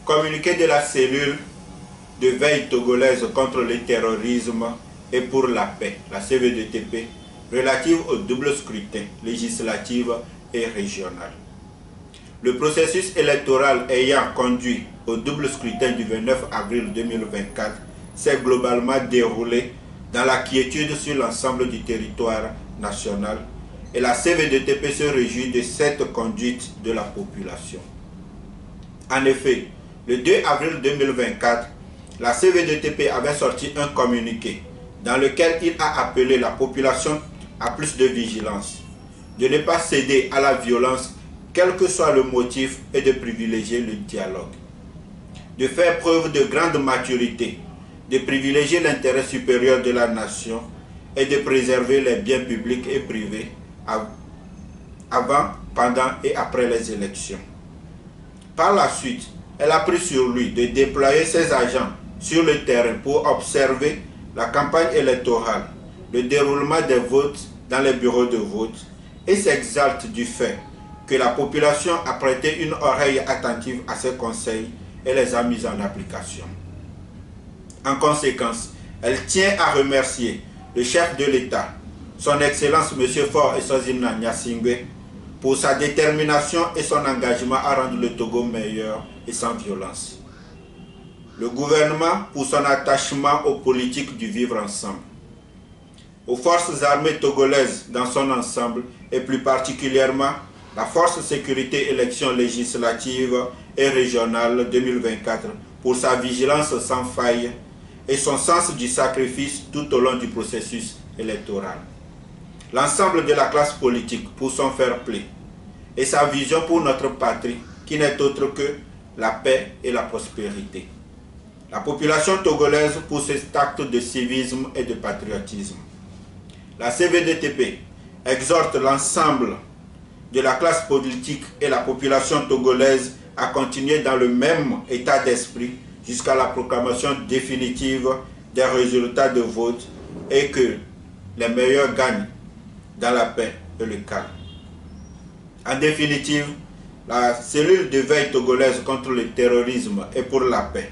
Communiqué de la cellule de veille togolaise contre le terrorisme et pour la paix, la CVDTP, relative au double scrutin législatif et régional. Le processus électoral ayant conduit au double scrutin du 29 avril 2024 s'est globalement déroulé dans la quiétude sur l'ensemble du territoire national et la CVDTP se réjouit de cette conduite de la population. En effet, le 2 avril 2024, la CVDTP avait sorti un communiqué dans lequel il a appelé la population à plus de vigilance, de ne pas céder à la violence, quel que soit le motif, et de privilégier le dialogue, de faire preuve de grande maturité, de privilégier l'intérêt supérieur de la nation et de préserver les biens publics et privés avant, pendant et après les élections. Par la suite, elle a pris sur lui de déployer ses agents sur le terrain pour observer la campagne électorale, le déroulement des votes dans les bureaux de vote et s'exalte du fait que la population a prêté une oreille attentive à ses conseils et les a mis en application. En conséquence, elle tient à remercier le chef de l'État, son Excellence M. Faure Eswazina Gnassingbé, pour sa détermination et son engagement à rendre le Togo meilleur et sans violence. Le gouvernement pour son attachement aux politiques du vivre ensemble. Aux forces armées togolaises dans son ensemble et plus particulièrement la force sécurité élections législatives et régionales 2024 pour sa vigilance sans faille et son sens du sacrifice tout au long du processus électoral. L'ensemble de la classe politique pour son fair play et sa vision pour notre patrie qui n'est autre que la paix et la prospérité. La population togolaise pour cet acte de civisme et de patriotisme. La CVDTP exhorte l'ensemble de la classe politique et la population togolaise à continuer dans le même état d'esprit jusqu'à la proclamation définitive des résultats de vote et que les meilleurs gagnent dans la paix et le calme. En définitive, la cellule de veille togolaise contre le terrorisme et pour la paix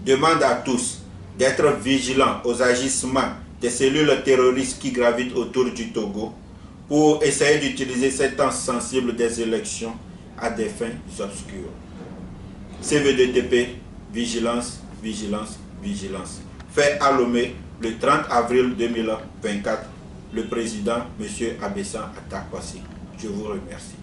demande à tous d'être vigilants aux agissements des cellules terroristes qui gravitent autour du Togo pour essayer d'utiliser ces temps sensibles des élections à des fins obscures. CVDTP, vigilance, vigilance, vigilance. Fait à Lomé le 30 avril 2024, le président M. Abessan Atakwasi. Je vous remercie.